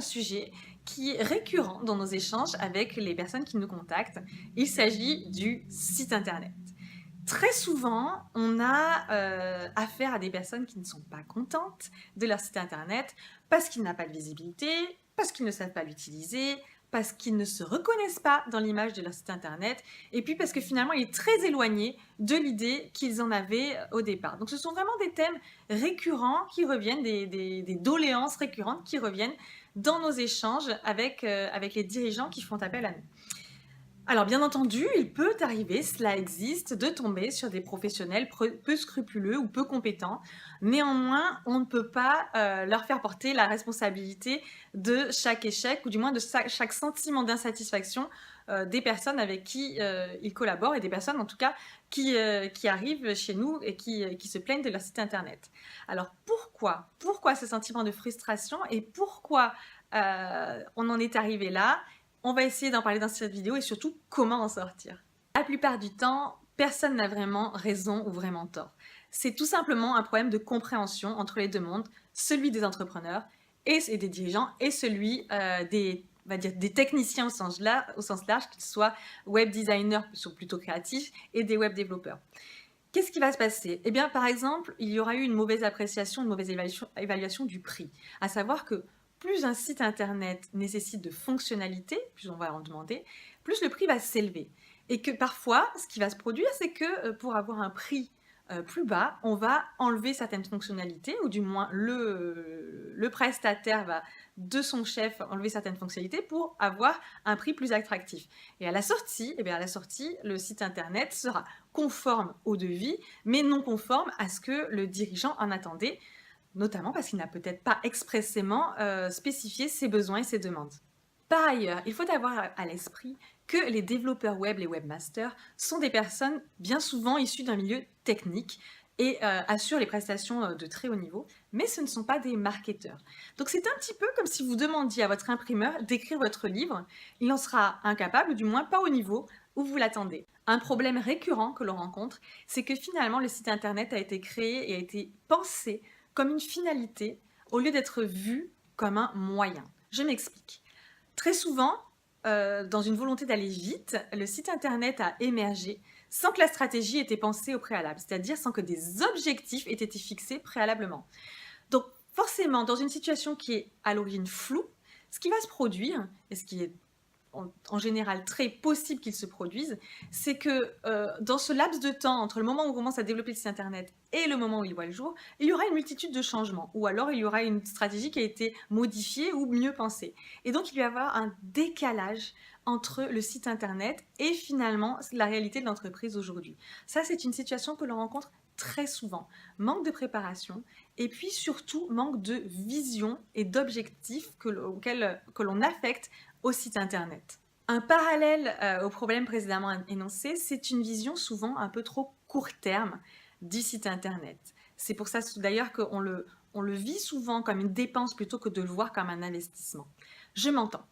un sujet qui est récurrent dans nos échanges avec les personnes qui nous contactent. Il s'agit du site internet. Très souvent, on a affaire à des personnes qui ne sont pas contentes de leur site internet parce qu'il n'a pas de visibilité, parce qu'ils ne savent pas l'utiliser, parce qu'ils ne se reconnaissent pas dans l'image de leur site internet, et puis parce que finalement il est très éloigné de l'idée qu'ils en avaient au départ. Donc ce sont vraiment des thèmes récurrents qui reviennent, des doléances récurrentes qui reviennent dans nos échanges avec les dirigeants qui font appel à nous. Alors bien entendu, il peut arriver, cela existe, de tomber sur des professionnels peu scrupuleux ou peu compétents. Néanmoins, on ne peut pas leur faire porter la responsabilité de chaque échec ou du moins de chaque sentiment d'insatisfaction des personnes avec qui ils collaborent et des personnes en tout cas qui arrivent chez nous et qui se plaignent de leur site internet. Alors pourquoi ce sentiment de frustration et pourquoi on en est arrivé là? On va essayer d'en parler dans cette vidéo et surtout comment en sortir. La plupart du temps, personne n'a vraiment raison ou vraiment tort. C'est tout simplement un problème de compréhension entre les deux mondes, celui des entrepreneurs et des dirigeants et celui des techniciens au sens large, qu'ils soient web designers qui sont plutôt créatifs et des web développeurs. Qu'est-ce qui va se passer? Eh bien, par exemple, il y aura eu une mauvaise appréciation, une mauvaise évaluation du prix. À savoir que plus un site internet nécessite de fonctionnalités, plus on va en demander, plus le prix va s'élever. Et que parfois, ce qui va se produire, c'est que pour avoir un prix plus bas, on va enlever certaines fonctionnalités, ou du moins le prestataire va, de son chef, enlever certaines fonctionnalités pour avoir un prix plus attractif. Et à la sortie, le site internet sera conforme au devis, mais non conforme à ce que le dirigeant en attendait, notamment parce qu'il n'a peut-être pas expressément spécifié ses besoins et ses demandes. Par ailleurs, il faut avoir à l'esprit que les développeurs web, les webmasters, sont des personnes bien souvent issues d'un milieu technique et assurent les prestations de très haut niveau, mais ce ne sont pas des marketeurs. Donc c'est un petit peu comme si vous demandiez à votre imprimeur d'écrire votre livre, il en sera incapable, ou du moins pas au niveau où vous l'attendez. Un problème récurrent que l'on rencontre, c'est que finalement le site internet a été créé et a été pensé comme une finalité au lieu d'être vu comme un moyen. Je m'explique. Très souvent, dans une volonté d'aller vite, le site internet a émergé sans que la stratégie ait été pensée au préalable, c'est-à-dire sans que des objectifs aient été fixés préalablement. Donc forcément, dans une situation qui est à l'origine floue, ce qui va se produire, et ce qui est en général très possible qu'il se produise, c'est que dans ce laps de temps, entre le moment où on commence à développer le site internet et le moment où il voit le jour, il y aura une multitude de changements, ou alors il y aura une stratégie qui a été modifiée ou mieux pensée. Et donc il va y avoir un décalage entre le site internet et finalement la réalité de l'entreprise aujourd'hui. Ça, c'est une situation que l'on rencontre très souvent. Manque de préparation et puis surtout manque de vision et d'objectifs que l'on affecte au site internet. Un parallèle au problème précédemment énoncé, c'est une vision souvent un peu trop court terme du site internet. C'est pour ça d'ailleurs qu'on le vit souvent comme une dépense plutôt que de le voir comme un investissement. Je m'entends.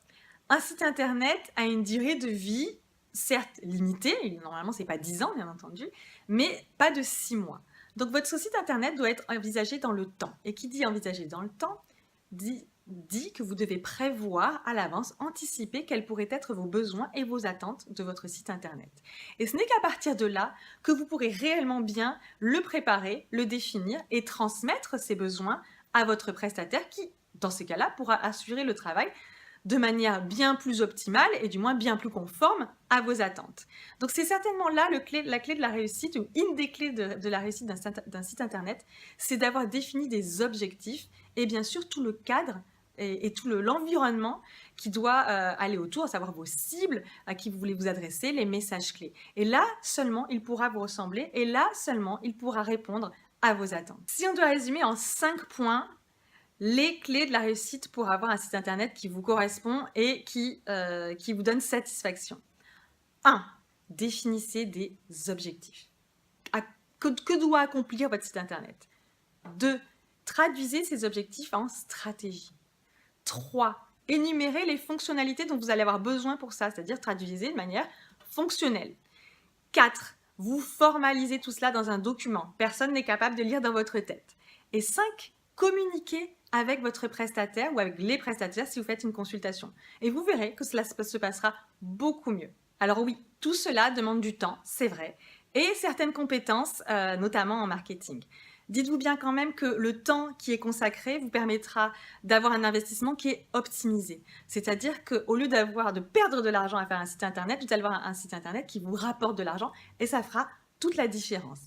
Un site internet a une durée de vie, certes limitée, normalement c'est pas 10 ans bien entendu, mais pas de 6 mois. Donc votre site internet doit être envisagé dans le temps. Et qui dit envisagé dans le temps, dit que vous devez prévoir à l'avance, anticiper quels pourraient être vos besoins et vos attentes de votre site internet. Et ce n'est qu'à partir de là que vous pourrez réellement bien le préparer, le définir et transmettre ces besoins à votre prestataire qui, dans ces cas-là, pourra assurer le travail de manière bien plus optimale et du moins bien plus conforme à vos attentes. Donc c'est certainement là la clé de la réussite, ou une des clés de la réussite d'un site internet, c'est d'avoir défini des objectifs et bien sûr tout le cadre et tout l'environnement qui doit aller autour, à savoir vos cibles, à qui vous voulez vous adresser, les messages clés. Et là seulement, il pourra vous ressembler et là seulement, il pourra répondre à vos attentes. Si on doit résumer en 5 points, les clés de la réussite pour avoir un site internet qui vous correspond et qui vous donne satisfaction. 1. Définissez des objectifs. Que doit accomplir votre site internet? 2. Traduisez ces objectifs en stratégie. 3. Énumérez les fonctionnalités dont vous allez avoir besoin pour ça, c'est-à-dire traduisez de manière fonctionnelle. 4. Vous formalisez tout cela dans un document. Personne n'est capable de lire dans votre tête. Et 5. Communiquez avec votre prestataire ou avec les prestataires si vous faites une consultation. Et vous verrez que cela se passera beaucoup mieux. Alors oui, tout cela demande du temps, c'est vrai, et certaines compétences, notamment en marketing. Dites-vous bien quand même que le temps qui est consacré vous permettra d'avoir un investissement qui est optimisé. C'est-à-dire qu'au lieu de perdre de l'argent à faire un site internet, vous allez avoir un site internet qui vous rapporte de l'argent et ça fera toute la différence.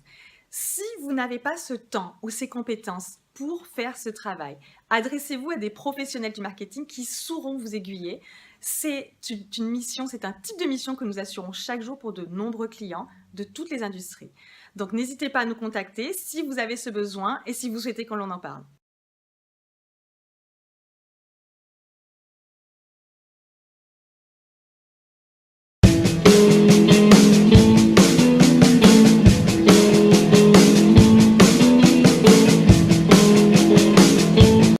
Si vous n'avez pas ce temps ou ces compétences pour faire ce travail, adressez-vous à des professionnels du marketing qui sauront vous aiguiller. C'est une mission, c'est un type de mission que nous assurons chaque jour pour de nombreux clients de toutes les industries. Donc n'hésitez pas à nous contacter si vous avez ce besoin et si vous souhaitez qu'on en parle.